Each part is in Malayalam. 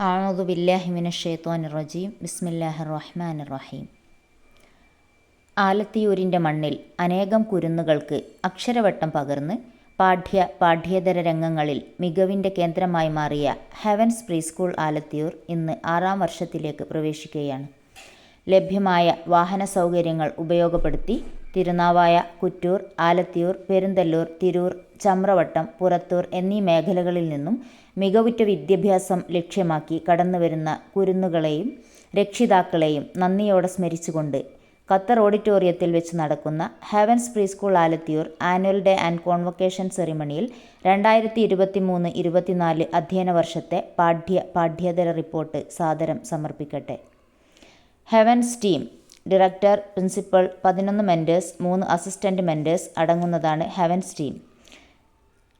അഊദു ബില്ലാഹി മിനശ്ശൈത്വാനിർ റജീം. ബിസ്മില്ലാഹിർ റഹ്മാനിർ റഹീം. ആലത്തിയൂരിൻ്റെ മണ്ണിൽ അനേകം കുരുന്നുകൾക്ക് അക്ഷരവട്ടം പകർന്ന് പാഠ്യേതര രംഗങ്ങളിൽ മികവിൻ്റെ കേന്ദ്രമായി മാറിയ ഹെവൻസ് പ്രീസ്കൂൾ ആലത്തിയൂർ ഇന്ന് 6ാം വർഷത്തിലേക്ക് പ്രവേശിക്കുകയാണ്. ലഭ്യമായ വാഹന സൗകര്യങ്ങൾ ഉപയോഗപ്പെടുത്തി തിരുനാവായ, കുറ്റൂർ, ആലത്തിയൂർ, പെരുന്തല്ലൂർ, തിരൂർ, ചമ്രവട്ടം, പുറത്തൂർ എന്നീ മേഖലകളിൽ നിന്നും മികവുറ്റ വിദ്യാഭ്യാസം ലക്ഷ്യമാക്കി കടന്നുവരുന്ന കുരുന്നുകളെയും രക്ഷിതാക്കളെയും നന്ദിയോടെ സ്മരിച്ചുകൊണ്ട് ഖത്തർ ഓഡിറ്റോറിയത്തിൽ വെച്ച് നടക്കുന്ന Heavens preschool Alathiyur annual day and convocation സെറിമണിയിൽ 2023-24 അധ്യയന വർഷത്തെ പാഠ്യേതര റിപ്പോർട്ട് സാദരം സമർപ്പിക്കട്ടെ. Heavens team director, principal, 11 mentors, 3 assistant mentors അടങ്ങുന്നതാണ് ഹെവൻസ് ടീം.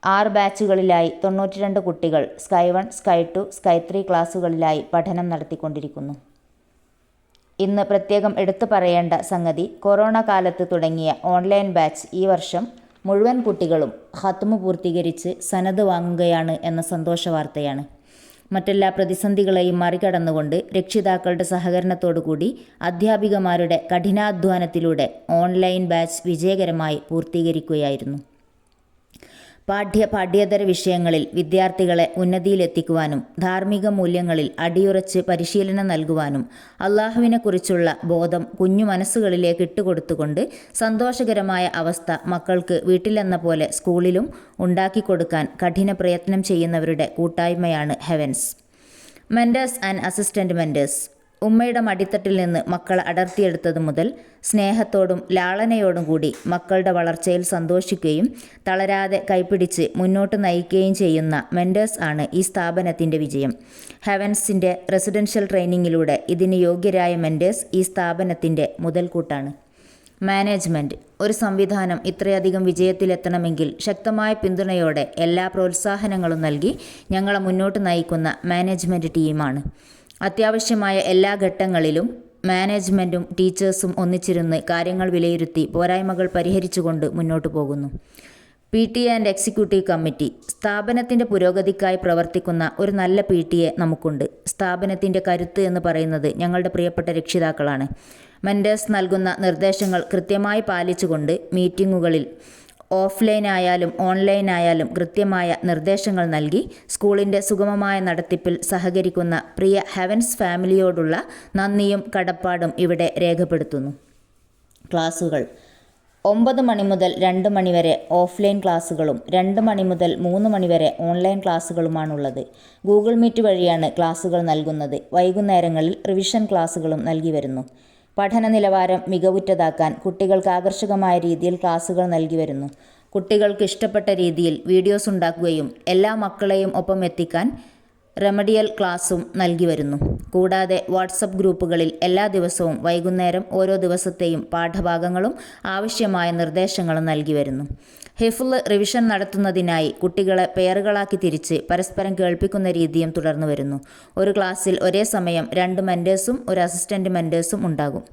6 ബാച്ചുകളിലായി 92 കുട്ടികൾ സ്കൈ 1, സ്കൈ 2, സ്കൈ 3 ക്ലാസുകളിലായി പഠനം നടത്തിക്കൊണ്ടിരിക്കുന്നു. ഇന്ന് പ്രത്യേകം എടുത്തു പറയേണ്ട സംഗതി, കൊറോണ കാലത്ത് തുടങ്ങിയ ഓൺലൈൻ ബാച്ച് ഈ വർഷം മുഴുവൻ കുട്ടികളും ഖത്മ് പൂർത്തീകരിച്ച് സനദ് വാങ്ങുകയാണ് എന്ന സന്തോഷ വാർത്തയാണ്. മറ്റെല്ലാ പ്രതിസന്ധികളെയും മറികടന്നുകൊണ്ട് രക്ഷിതാക്കളുടെ സഹകരണത്തോടുകൂടി അധ്യാപികമാരുടെ കഠിനാധ്വാനത്തിലൂടെ ഓൺലൈൻ ബാച്ച് വിജയകരമായി പൂർത്തീകരിക്കുകയായിരുന്നു. പാഠ്യേതര വിഷയങ്ങളിൽ വിദ്യാർത്ഥികളെ ഉന്നതിയിലെത്തിക്കുവാനും ധാർമ്മിക മൂല്യങ്ങളിൽ അടിയുറച്ച് പരിശീലനം നൽകുവാനും അള്ളാഹുവിനെക്കുറിച്ചുള്ള ബോധം കുഞ്ഞു മനസ്സുകളിലേക്ക് ഇട്ടുകൊടുത്തുകൊണ്ട് സന്തോഷകരമായ അവസ്ഥ മക്കൾക്ക് വീട്ടിലെന്ന പോലെ സ്കൂളിലും ഉണ്ടാക്കിക്കൊടുക്കാൻ കഠിന പ്രയത്നം ചെയ്യുന്നവരുടെ കൂട്ടായ്മയാണ് heavens. Mentors and assistant mentors. ഉമ്മയുടെ മടിത്തട്ടിൽ നിന്ന് മക്കൾ അടർത്തിയെടുത്തതു മുതൽ സ്നേഹത്തോടും ലാളനയോടും കൂടി മക്കളുടെ വളർച്ചയിൽ സന്തോഷിക്കുകയും തളരാതെ കൈപിടിച്ച് മുന്നോട്ട് നയിക്കുകയും ചെയ്യുന്ന മെൻറ്റേഴ്സ് ആണ് ഈ സ്ഥാപനത്തിൻ്റെ വിജയം. ഹെവൻസിൻ്റെ റെസിഡൻഷ്യൽ ട്രെയിനിങ്ങിലൂടെ ഇതിന് യോഗ്യരായ മെൻറ്റേഴ്സ് ഈ സ്ഥാപനത്തിൻ്റെ മുതൽക്കൂട്ടാണ്. മാനേജ്മെൻറ്റ്. ഒരു സംവിധാനം ഇത്രയധികം വിജയത്തിലെത്തണമെങ്കിൽ ശക്തമായ പിന്തുണയോടെ എല്ലാ പ്രോത്സാഹനങ്ങളും നൽകി ഞങ്ങളെ മുന്നോട്ട് നയിക്കുന്ന മാനേജ്മെൻറ്റ് ടീമാണ്. അത്യാവശ്യമായ എല്ലാ ഘട്ടങ്ങളിലും മാനേജ്മെൻറ്റും ടീച്ചേഴ്സും ഒന്നിച്ചിരുന്ന് കാര്യങ്ങൾ വിലയിരുത്തി പോരായ്മകൾ പരിഹരിച്ചുകൊണ്ട് മുന്നോട്ട് പോകുന്നു. PTA and executive committee. സ്ഥാപനത്തിൻ്റെ പുരോഗതിക്കായി പ്രവർത്തിക്കുന്ന ഒരു നല്ല PTA നമുക്കുണ്ട്. സ്ഥാപനത്തിൻ്റെ കരുത്ത് എന്ന് പറയുന്നത് ഞങ്ങളുടെ പ്രിയപ്പെട്ട രക്ഷിതാക്കളാണ്. മെൻറ്റേഴ്സ് നൽകുന്ന നിർദ്ദേശങ്ങൾ കൃത്യമായി പാലിച്ചുകൊണ്ട് മീറ്റിങ്ങുകളിൽ ഓഫ്ലൈൻ ആയാലും ഓൺലൈൻ ആയാലും കൃത്യമായ നിർദ്ദേശങ്ങൾ നൽകി സ്കൂളിൻ്റെ സുഗമമായ നടത്തിപ്പിൽ സഹകരിക്കുന്ന പ്രിയ ഹെവൻസ് ഫാമിലിയോടുള്ള നന്ദിയും കടപ്പാടും ഇവിടെ രേഖപ്പെടുത്തുന്നു. ക്ലാസുകൾ 9 മണി മുതൽ 2 മണി വരെ ഓഫ്ലൈൻ ക്ലാസുകളും 2 മണി മുതൽ 3 മണി വരെ ഓൺലൈൻ ക്ലാസുകളുമാണുള്ളത്. ഗൂഗിൾ മീറ്റ് വഴിയാണ് ക്ലാസുകൾ നൽകുന്നത്. വൈകുന്നേരങ്ങളിൽ റിവിഷൻ ക്ലാസുകളും നൽകി വരുന്നു. പഠന നിലവാരം മികവുറ്റതാക്കാൻ കുട്ടികൾക്ക് ആകർഷകമായ രീതിയിൽ ക്ലാസുകൾ നൽകി വരുന്നു. കുട്ടികൾക്ക് ഇഷ്ടപ്പെട്ട രീതിയിൽ വീഡിയോസ് ഉണ്ടാക്കുകയും എല്ലാ മക്കളെയും ഒപ്പം എത്തിക്കാൻ റെമഡിയൽ ക്ലാസും നൽകി വരുന്നു. കൂടാതെ വാട്സപ്പ് ഗ്രൂപ്പുകളിൽ എല്ലാ ദിവസവും വൈകുന്നേരം ഓരോ ദിവസത്തെയും പാഠഭാഗങ്ങളും ആവശ്യമായ നിർദ്ദേശങ്ങളും നൽകി വരുന്നു. ഹിഫ്ള് റിവിഷൻ നടത്തുന്നതിനായി കുട്ടികളെ പെയറുകളാക്കി തിരിച്ച് പരസ്പരം കേൾപ്പിക്കുന്ന രീതിയും തുടർന്നു വരുന്നു. ഒരു ക്ലാസ്സിൽ ഒരേ സമയം 2 മെൻറ്റേഴ്സും 1 അസിസ്റ്റൻ്റ് മെൻറ്റേഴ്സും ഉണ്ടാകും.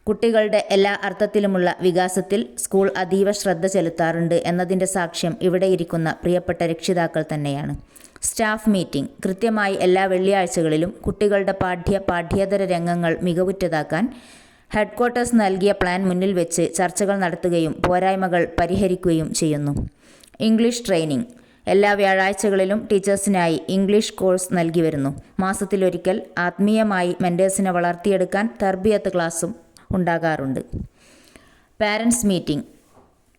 കുട്ടികളുടെ എല്ലാ അർത്ഥത്തിലുമുള്ള വികാസത്തിൽ സ്കൂൾ അതീവ ശ്രദ്ധ ചെലുത്താറുണ്ട് എന്നതിൻ്റെ സാക്ഷ്യം ഇവിടെ ഇരിക്കുന്ന പ്രിയപ്പെട്ട രക്ഷിതാക്കൾ തന്നെയാണ്. Staff meeting. കൃത്യമായി എല്ലാ വെള്ളിയാഴ്ചകളിലും കുട്ടികളുടെ പാഠ്യേതര രംഗങ്ങൾ മികവുറ്റതാക്കാൻ ഹെഡ്ക്വാർട്ടേഴ്സ് നൽകിയ പ്ലാൻ മുന്നിൽ വെച്ച് ചർച്ചകൾ നടത്തുകയും പോരായ്മകൾ പരിഹരിക്കുകയും ചെയ്യുന്നു. English training. എല്ലാ വ്യാഴാഴ്ചകളിലും ടീച്ചേഴ്സിനായി ഇംഗ്ലീഷ് കോഴ്സ് നൽകി വരുന്നു. മാസത്തിലൊരിക്കൽ ആത്മീയമായി മെൻറ്റേഴ്സിനെ വളർത്തിയെടുക്കാൻ തർബിയത്ത് ക്ലാസും ഉണ്ടാകാറുണ്ട്. Parents meeting.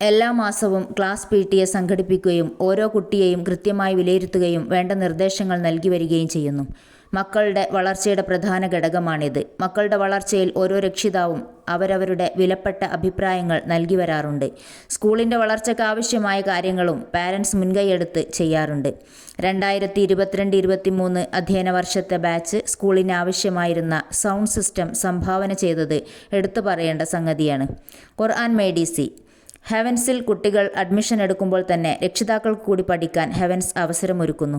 എല്ലാ മാസവും ക്ലാസ് PTA സംഘടിപ്പിക്കുകയും ഓരോ കുട്ടിയെയും കൃത്യമായി വിലയിരുത്തുകയും വേണ്ട നിർദ്ദേശങ്ങൾ നൽകി വരികയും ചെയ്യുന്നു. മക്കളുടെ വളർച്ചയുടെ പ്രധാന ഘടകമാണിത്. മക്കളുടെ വളർച്ചയിൽ ഓരോ രക്ഷിതാവും അവരവരുടെ വിലപ്പെട്ട അഭിപ്രായങ്ങൾ നൽകി വരാറുണ്ട്. സ്കൂളിൻ്റെ വളർച്ചയ്ക്ക് ആവശ്യമായ കാര്യങ്ങളും പാരൻസ് മുൻകൈയെടുത്ത് ചെയ്യാറുണ്ട്. 2022-23 അധ്യയന വർഷത്തെ ബാച്ച് സ്കൂളിന് ആവശ്യമായിരുന്ന സൗണ്ട് സിസ്റ്റം സംഭാവന ചെയ്തത് എടുത്തു പറയേണ്ട സംഗതിയാണ്. ഖുർആൻ MEDC. ഹെവൻസിൽ കുട്ടികൾ അഡ്മിഷൻ എടുക്കുമ്പോൾ തന്നെ രക്ഷിതാക്കൾക്ക് കൂടി പഠിക്കാൻ ഹെവൻസ് അവസരമൊരുക്കുന്നു.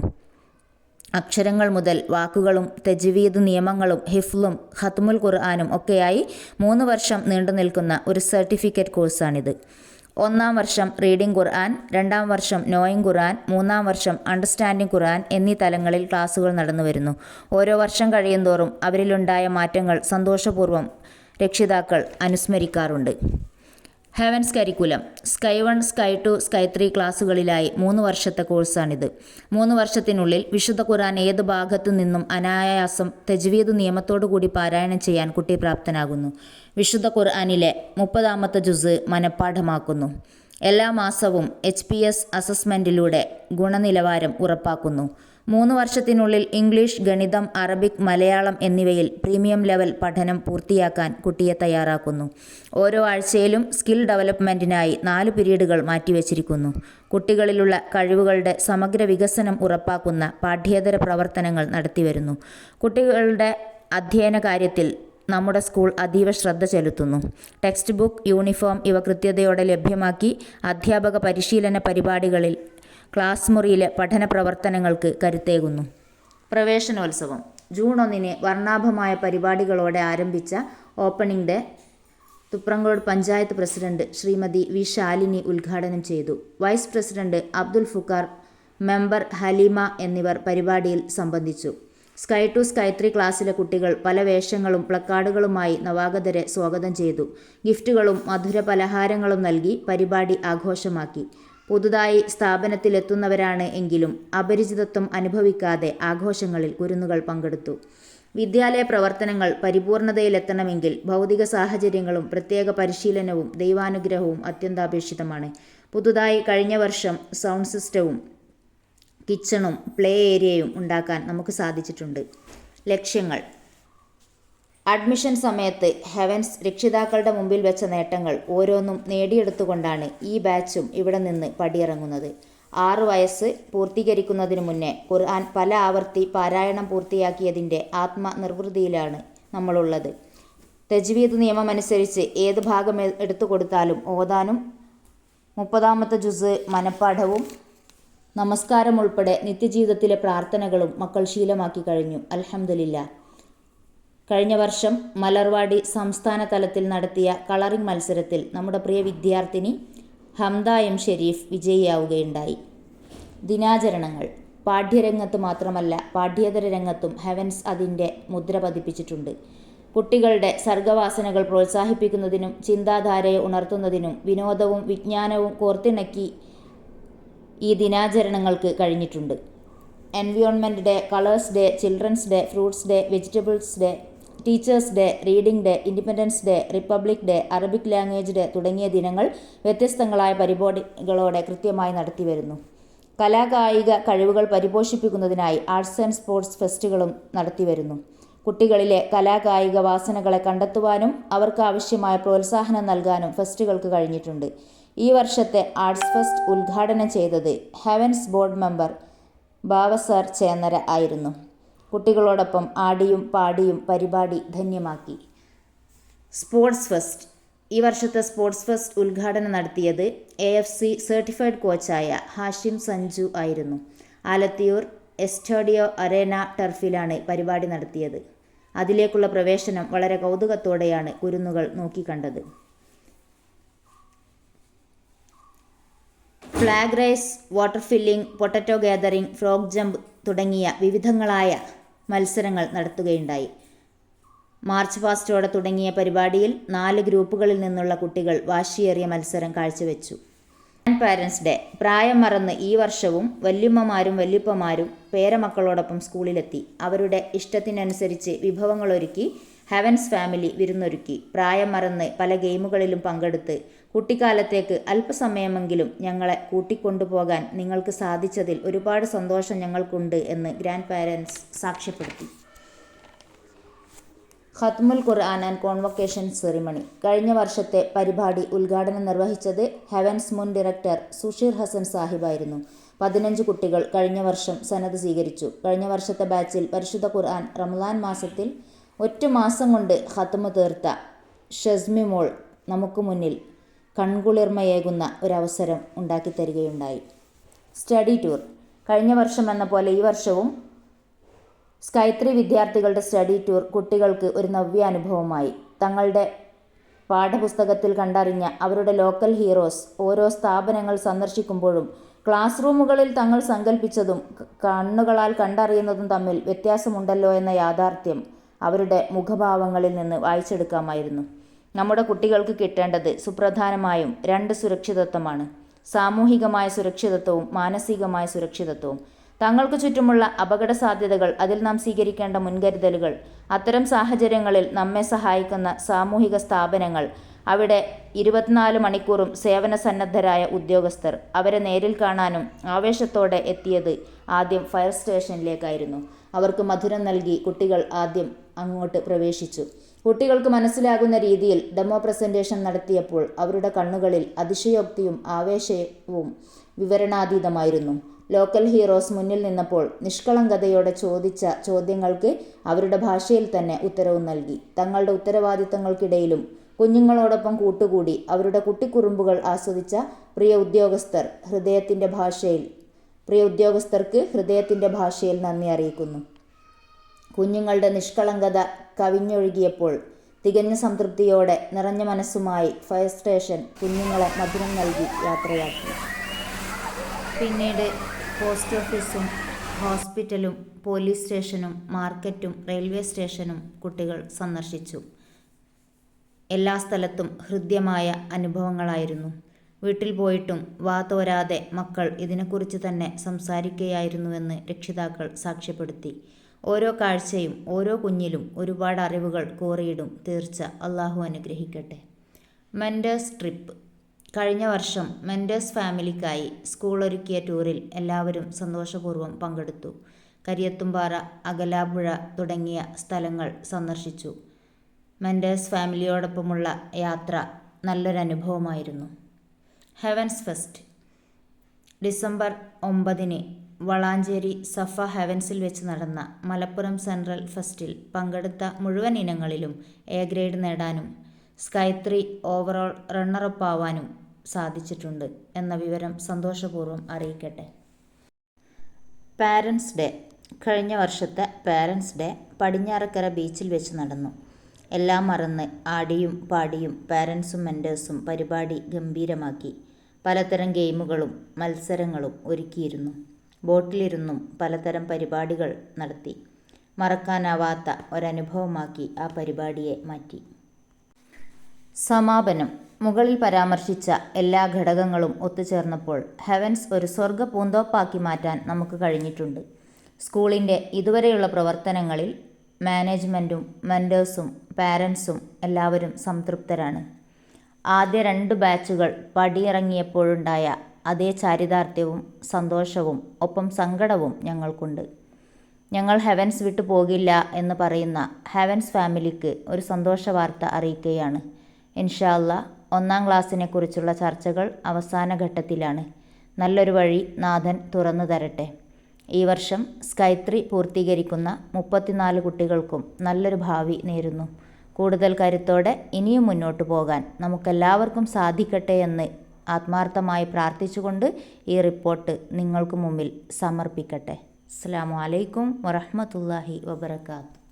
അക്ഷരങ്ങൾ മുതൽ വാക്കുകളും തജ്വീദ് നിയമങ്ങളും ഹിഫ്ളും ഖത്മുൽ ഖുർആനും ഒക്കെയായി 3 വർഷം നീണ്ടു നിൽക്കുന്ന ഒരു സർട്ടിഫിക്കറ്റ് കോഴ്സാണിത്. ഒന്നാം വർഷം റീഡിംഗ് ഖുർആൻ, രണ്ടാം വർഷം നോയിങ് ഖുർആൻ, മൂന്നാം വർഷം അണ്ടർസ്റ്റാൻഡിംഗ് ഖുർആൻ എന്നീ തലങ്ങളിൽ ക്ലാസുകൾ നടന്നുവരുന്നു. ഓരോ വർഷം കഴിയുന്തോറും അവരിലുണ്ടായ മാറ്റങ്ങൾ സന്തോഷപൂർവ്വം രക്ഷിതാക്കൾ അനുസ്മരിക്കാറുണ്ട്. Heavens curriculum sky 1, sky 2, sky 3 ക്ലാസുകളിലായി 3 വർഷത്തെ കോഴ്സാണിത്. 3 വർഷത്തിനുള്ളിൽ വിശുദ്ധ ഖുർആൻ ഏത് ഭാഗത്തു നിന്നും അനായാസം തജ്വീദ് നിയമത്തോടുകൂടി പാരായണം ചെയ്യാൻ കുട്ടി പ്രാപ്തനാകുന്നു. വിശുദ്ധ ഖുർആനിലെ 30-ാമത്തെ ജുസ് മനഃപ്പാഠമാക്കുന്നു. എല്ലാ മാസവും HPS അസസ്മെൻറ്റിലൂടെ ഗുണനിലവാരം ഉറപ്പാക്കുന്നു. 3 വർഷത്തിനുള്ളിൽ ഇംഗ്ലീഷ്, ഗണിതം, അറബിക്, മലയാളം എന്നിവയിൽ പ്രീമിയം ലെവൽ പഠനം പൂർത്തിയാക്കാൻ കുട്ടിയെ തയ്യാറാക്കുന്നു. ഓരോ ആഴ്ചയിലും സ്കിൽ ഡെവലപ്മെൻറ്റിനായി 4 പീരീഡുകൾ മാറ്റിവെച്ചിരിക്കുന്നു. കുട്ടികളിലുള്ള കഴിവുകളുടെ സമഗ്ര വികസനം ഉറപ്പാക്കുന്ന പാഠ്യേതര പ്രവർത്തനങ്ങൾ നടത്തിവരുന്നു. കുട്ടികളുടെ അധ്യയന കാര്യത്തിൽ നമ്മുടെ സ്കൂൾ അതീവ ശ്രദ്ധ ചെലുത്തുന്നു. ടെക്സ്റ്റ് ബുക്ക്, യൂണിഫോം ഇവ കൃത്യതയോടെ ലഭ്യമാക്കി അധ്യാപക പരിശീലന പരിപാടികളിൽ ക്ലാസ് മുറിയിലെ പഠന പ്രവർത്തനങ്ങൾക്ക് കരുത്തേകുന്നു. പ്രവേശനോത്സവം ജൂൺ 1 വർണ്ണാഭമായ പരിപാടികളോടെ ആരംഭിച്ച opening day Thuprangode panchayat president Shrimati V Shalini ഉദ്ഘാടനം ചെയ്തു. Vice president Abdul Fukkar, member Haleema എന്നിവർ പരിപാടിയിൽ സംബന്ധിച്ചു. സ്കൈ 2, സ്കൈ 3 ക്ലാസ്സിലെ കുട്ടികൾ പല വേഷങ്ങളും പ്ലക്കാർഡുകളുമായി നവാഗതരെ സ്വാഗതം ചെയ്തു. ഗിഫ്റ്റുകളും മധുര പലഹാരങ്ങളും നൽകി പരിപാടി ആഘോഷമാക്കി. പുതുതായി സ്ഥാപനത്തിലെത്തുന്നവരാണ് എങ്കിലും അപരിചിതത്വം അനുഭവിക്കാതെ ആഘോഷങ്ങളിൽ കുരുന്നുകൾ പങ്കെടുത്തു. വിദ്യാലയ പ്രവർത്തനങ്ങൾ പരിപൂർണതയിലെത്തണമെങ്കിൽ ഭൗതിക സാഹചര്യങ്ങളും പ്രത്യേക പരിശീലനവും ദൈവാനുഗ്രഹവും അത്യന്താപേക്ഷിതമാണ്. പുതുതായി കഴിഞ്ഞ വർഷം സൗണ്ട് സിസ്റ്റവും കിച്ചണും പ്ലേ ഏരിയയും ഉണ്ടാക്കാൻ നമുക്ക് സാധിച്ചിട്ടുണ്ട്. ലക്ഷ്യങ്ങൾ അഡ്മിഷൻ സമയത്ത് ഹെവൻസ് രക്ഷിതാക്കളുടെ മുമ്പിൽ വെച്ച നേട്ടങ്ങൾ ഓരോന്നും നേടിയെടുത്തുകൊണ്ടാണ് ഈ ബാച്ചും ഇവിടെ നിന്ന് പടിയിറങ്ങുന്നത്. 6 വയസ്സ് പൂർത്തീകരിക്കുന്നതിന് മുന്നേ ഖുർആൻ പല ആവർത്തി പാരായണം പൂർത്തിയാക്കിയതിൻ്റെ ആത്മനിർവൃതിയിലാണ് നമ്മളുള്ളത്. തജ്വീദ് നിയമമനുസരിച്ച് ഏത് ഭാഗം എടുത്തു കൊടുത്താലും ഓതാനും 30-ാമത്തെ ജുസ് മനഃപ്പാഠവും നമസ്കാരം ഉൾപ്പെടെ നിത്യജീവിതത്തിലെ പ്രാർത്ഥനകളും മക്കൾ ശീലമാക്കി കഴിഞ്ഞു. അൽഹംദുലില്ലാ. കഴിഞ്ഞ വർഷം മലർവാടി സംസ്ഥാന തലത്തിൽ നടത്തിയ കളറിംഗ് മത്സരത്തിൽ നമ്മുടെ പ്രിയ വിദ്യാർത്ഥിനി ഹംദ എം ഷെരീഫ് വിജയിയാവുകയുണ്ടായി. ദിനാചരണങ്ങൾ പാഠ്യരംഗത്ത് മാത്രമല്ല പാഠ്യേതര രംഗത്തും ഹെവൻസ് അതിൻ്റെ മുദ്ര പതിപ്പിച്ചിട്ടുണ്ട്. കുട്ടികളുടെ സർഗവാസനകൾ പ്രോത്സാഹിപ്പിക്കുന്നതിനും ചിന്താധാരയെ ഉണർത്തുന്നതിനും വിനോദവും വിജ്ഞാനവും കോർത്തിണക്കി ഈ ദിനാചരണങ്ങൾക്ക് കഴിഞ്ഞിട്ടുണ്ട്. Environment day, colours day, children's day, fruits day, vegetables day, teachers day, reading day, independence day, republic day, Arabic language day തുടങ്ങിയ ദിനങ്ങൾ വ്യത്യസ്തങ്ങളായ പരിപാടികളോടെ കൃത്യമായി നടത്തിവരുന്നു. കലാകായിക കഴിവുകൾ പരിപോഷിപ്പിക്കുന്നതിനായി ആർട്സ് ആൻഡ് സ്പോർട്സ് ഫെസ്റ്റുകളും നടത്തിവരുന്നു. കുട്ടികളിലെ കലാകായിക വാസനകളെ കണ്ടെത്തുവാനും അവർക്ക് ആവശ്യമായ പ്രോത്സാഹനം നൽകാനും ഫെസ്റ്റുകൾക്ക് കഴിഞ്ഞിട്ടുണ്ട്. ഈ വർഷത്തെ ആർട്സ് ഫെസ്റ്റ് ഉദ്ഘാടനം ചെയ്തത് ഹെവൻസ് ബോർഡ് മെമ്പർ ബാവസാർ ചേന്നര ആയിരുന്നു. കുട്ടികളോടൊപ്പം ആടിയും പാടിയും പരിപാടി ധന്യമാക്കി. സ്പോർട്സ് ഫെസ്റ്റ് ഈ വർഷത്തെ സ്പോർട്സ് ഫെസ്റ്റ് ഉദ്ഘാടനം നടത്തിയത് AFC സർട്ടിഫൈഡ് കോച്ചായ ഹാഷിം സഞ്ജു ആയിരുന്നു. ആലത്തിയൂർ എസ്റ്റേഡിയോ അരേന ടർഫിലാണ് പരിപാടി നടത്തിയത്. അതിലേക്കുള്ള പ്രവേശനം വളരെ കൗതുകത്തോടെയാണ് കുരുന്നുകൾ നോക്കിക്കണ്ടത്. Flag race, water filling, potato gathering, frog jump തുടങ്ങിയ വിവിധങ്ങളായ മത്സരങ്ങൾ നടത്തുകയുണ്ടായി. മാർച്ച് പാസ്റ്റോടെ തുടങ്ങിയ പരിപാടിയിൽ 4 ഗ്രൂപ്പുകളിൽ നിന്നുള്ള കുട്ടികൾ വാശിയേറിയ മത്സരം കാഴ്ചവെച്ചു. ഗ്രാൻഡ് പാരൻസ് ഡേ പ്രായം മറന്ന് ഈ വർഷവും വല്യമ്മമാരും വല്യപ്പമാരും പേരമക്കളോടൊപ്പം സ്കൂളിലെത്തി. അവരുടെ ഇഷ്ടത്തിനനുസരിച്ച് വിഭവങ്ങളൊരുക്കി ഹെവൻസ് ഫാമിലി വിരുന്നൊരുക്കി. പ്രായം മറന്ന് പല ഗെയിമുകളിലും പങ്കെടുത്ത് കുട്ടിക്കാലത്തേക്ക് അല്പസമയമെങ്കിലും ഞങ്ങളെ കൂട്ടിക്കൊണ്ടുപോകാൻ നിങ്ങൾക്ക് സാധിച്ചതിൽ ഒരുപാട് സന്തോഷം ഞങ്ങൾക്കുണ്ട് എന്ന് ഗ്രാൻഡ് പാരൻസ് സാക്ഷ്യപ്പെടുത്തി. Khatmul Quran and convocation ceremony കഴിഞ്ഞ വർഷത്തെ പരിപാടി ഉദ്ഘാടനം നിർവഹിച്ചത് ഹെവൻസ് മുൻ ഡയറക്ടർ സുഷീർ ഹസൻ സാഹിബായിരുന്നു. 15 കുട്ടികൾ കഴിഞ്ഞ വർഷം സനത് സ്വീകരിച്ചു. കഴിഞ്ഞ വർഷത്തെ ബാച്ചിൽ പരിശുദ്ധ ഖുർആൻ റമളാൻ മാസത്തിൽ ഒറ്റ മാസം കൊണ്ട് ഖത്മ് തീർത്ത ഷസ്മി മോൾ നമുക്ക് മുന്നിൽ കൺകുളിർമയേകുന്ന ഒരവസരം ഉണ്ടാക്കിത്തരികയുണ്ടായി. സ്റ്റഡി ടൂർ കഴിഞ്ഞ വർഷം എന്ന പോലെ ഈ വർഷവും സ്കൈ 3 വിദ്യാർത്ഥികളുടെ സ്റ്റഡി ടൂർ കുട്ടികൾക്ക് ഒരു നവ്യാനുഭവമായി. തങ്ങളുടെ പാഠപുസ്തകത്തിൽ കണ്ടറിഞ്ഞ അവരുടെ ലോക്കൽ ഹീറോസ് ഓരോ സ്ഥാപനങ്ങൾ സന്ദർശിക്കുമ്പോഴും ക്ലാസ് റൂമുകളിൽ തങ്ങൾ സങ്കല്പിച്ചതും കണ്ണുകളാൽ കണ്ടറിയുന്നതും തമ്മിൽ വ്യത്യാസമുണ്ടല്ലോ എന്ന യാഥാർത്ഥ്യം അവരുടെ മുഖഭാവങ്ങളിൽ നിന്ന് വായിച്ചെടുക്കാമായിരുന്നു. നമ്മുടെ കുട്ടികൾക്ക് കിട്ടേണ്ടത് സുപ്രധാനമായും 2 സുരക്ഷിതത്വമാണ്: സാമൂഹികമായ സുരക്ഷിതത്വവും മാനസികമായ സുരക്ഷിതത്വവും. തങ്ങൾക്ക് ചുറ്റുമുള്ള അപകട സാധ്യതകൾ, അതിൽ നാം സ്വീകരിക്കേണ്ട മുൻകരുതലുകൾ, അത്തരം സാഹചര്യങ്ങളിൽ നമ്മെ സഹായിക്കുന്ന സാമൂഹിക സ്ഥാപനങ്ങൾ, അവിടെ 24 മണിക്കൂറും സേവന സന്നദ്ധരായ ഉദ്യോഗസ്ഥർ. അവരെ നേരിൽ കാണാനും ആവേശത്തോടെ എത്തിയത് ആദ്യം ഫയർ സ്റ്റേഷനിലേക്കായിരുന്നു. അവർക്ക് മധുരം നൽകി കുട്ടികൾ ആദ്യം അങ്ങോട്ട് പ്രവേശിച്ചു. കുട്ടികൾക്ക് മനസ്സിലാകുന്ന രീതിയിൽ ഡെമോ പ്രസന്റേഷൻ നടത്തിയപ്പോൾ അവരുടെ കണ്ണുകളിൽ അതിശയോക്തിയും ആവേശവും വിവരണാതീതമായിരുന്നു. ലോക്കൽ ഹീറോസ് മുന്നിൽ നിന്നപ്പോൾ നിഷ്കളങ്കതയോടെ ചോദിച്ച ചോദ്യങ്ങൾക്ക് അവരുടെ ഭാഷയിൽ തന്നെ ഉത്തരവും നൽകി. തങ്ങളുടെ ഉത്തരവാദിത്തങ്ങൾക്കിടയിലും കുഞ്ഞുങ്ങളോടൊപ്പം കൂട്ടുകൂടി അവരുടെ കുട്ടിക്കുറുമ്പുകൾ ആസ്വദിച്ച പ്രിയ ഉദ്യോഗസ്ഥർക്ക് ഹൃദയത്തിൻ്റെ ഭാഷയിൽ നന്ദി അറിയിക്കുന്നു. കുഞ്ഞുങ്ങളുടെ നിഷ്കളങ്കത കവിഞ്ഞൊഴുകിയപ്പോൾ തികഞ്ഞ സംതൃപ്തിയോടെ നിറഞ്ഞ മനസ്സുമായി ഫയർ സ്റ്റേഷൻ കുഞ്ഞുങ്ങളെ മധുരം നൽകി യാത്രയാക്കി. പിന്നീട് പോസ്റ്റ് ഓഫീസും ഹോസ്പിറ്റലും പോലീസ് സ്റ്റേഷനും മാർക്കറ്റും റെയിൽവേ സ്റ്റേഷനും കുട്ടികൾ സന്ദർശിച്ചു. എല്ലാ സ്ഥലത്തും ഹൃദ്യമായ അനുഭവങ്ങളായിരുന്നു. വീട്ടിൽ പോയിട്ടും വാ തോരാതെ മക്കൾ ഇതിനെക്കുറിച്ച് തന്നെ സംസാരിക്കുകയായിരുന്നുവെന്ന് രക്ഷിതാക്കൾ സാക്ഷ്യപ്പെടുത്തി. ഓരോ കാഴ്ചയും ഓരോ കുഞ്ഞിലും ഒരുപാട് അറിവുകൾ കോറിയിടും. തീർച്ച. അള്ളാഹു അനുഗ്രഹിക്കട്ടെ. Mentors trip. കഴിഞ്ഞ വർഷം മെൻറ്റേഴ്സ് ഫാമിലിക്കായി സ്കൂൾ ഒരുക്കിയ ടൂറിൽ എല്ലാവരും സന്തോഷപൂർവ്വം പങ്കെടുത്തു. കരിയത്തുംപാറ, അകലാപ്പുഴ തുടങ്ങിയ സ്ഥലങ്ങൾ സന്ദർശിച്ചു. മെൻറ്റേഴ്സ് ഫാമിലിയോടൊപ്പമുള്ള യാത്ര നല്ലൊരനുഭവമായിരുന്നു. Heavens fest. December 9 Valanchery Safa ഹെവൻസിൽ വെച്ച് നടന്ന മലപ്പുറം സെൻട്രൽ ഫെസ്റ്റിൽ പങ്കെടുത്ത മുഴുവൻ ഇനങ്ങളിലും എ ഗ്രേഡ് നേടാനും സ്കൈ 3 ഓവറോൾ റണ്ണറപ്പ് ആവാനും സാധിച്ചിട്ടുണ്ട് എന്ന വിവരം സന്തോഷപൂർവ്വം അറിയിക്കട്ടെ. Parents day. കഴിഞ്ഞ വർഷത്തെ പാരൻസ് ഡേ പടിഞ്ഞാറക്കര ബീച്ചിൽ വെച്ച് നടന്നു. എല്ലാം മറന്ന് ആടിയും പാടിയും പാരൻസും മെൻറ്റേഴ്സും പരിപാടി ഗംഭീരമാക്കി. പലതരം ഗെയിമുകളും മത്സരങ്ങളും ഒരുക്കിയിരുന്നു. ബോട്ടിലിരുന്നും പലതരം പരിപാടികൾ നടത്തി. മറക്കാനാവാത്ത ഒരനുഭവമാക്കി ആ പരിപാടിയെ മാറ്റി. സമാപനം. മുകളിൽ പരാമർശിച്ച എല്ലാ ഘടകങ്ങളും ഒത്തുചേർന്നപ്പോൾ ഹെവൻസ് ഒരു സ്വർഗ പൂന്തോപ്പാക്കി മാറ്റാൻ നമുക്ക് കഴിഞ്ഞിട്ടുണ്ട്. സ്കൂളിൻ്റെ ഇതുവരെയുള്ള പ്രവർത്തനങ്ങളിൽ മാനേജ്മെൻറ്റും മെൻറ്റേഴ്സും പാരൻസും എല്ലാവരും സംതൃപ്തരാണ്. ആദ്യ 2 ബാച്ചുകൾ പടിയിറങ്ങിയപ്പോഴുണ്ടായ അതേ ചാരിതാർത്ഥ്യവും സന്തോഷവും ഒപ്പം സങ്കടവും ഞങ്ങൾക്കുണ്ട്. ഞങ്ങൾ ഹെവൻസ് വിട്ടു പോകില്ല എന്ന് പറയുന്ന ഹെവൻസ് ഫാമിലിക്ക് ഒരു സന്തോഷ വാർത്ത അറിയിക്കുകയാണ്. ഇൻഷാ അല്ലാഹ് 1-ാം ക്ലാസ്സിനെക്കുറിച്ചുള്ള ചർച്ചകൾ അവസാന ഘട്ടത്തിലാണ്. നല്ലൊരു വഴി നാഥൻ തുറന്നു തരട്ടെ. ഈ വർഷം സ്കൈ 3 പൂർത്തീകരിക്കുന്ന 34 കുട്ടികൾക്കും നല്ലൊരു ഭാവി നേരുന്നു. കൂടുതൽ കരുത്തോടെ ഇനിയും മുന്നോട്ടു പോകാൻ നമുക്കെല്ലാവർക്കും സാധിക്കട്ടെ എന്ന് ആത്മാർത്ഥമായി പ്രാർത്ഥിച്ചുകൊണ്ട് ഈ റിപ്പോർട്ട് നിങ്ങൾക്ക് മുമ്പിൽ സമർപ്പിക്കട്ടെ. അസ്സലാമു അലൈക്കും വറഹ്മത്തുള്ളാഹി വബറകാതുഹു.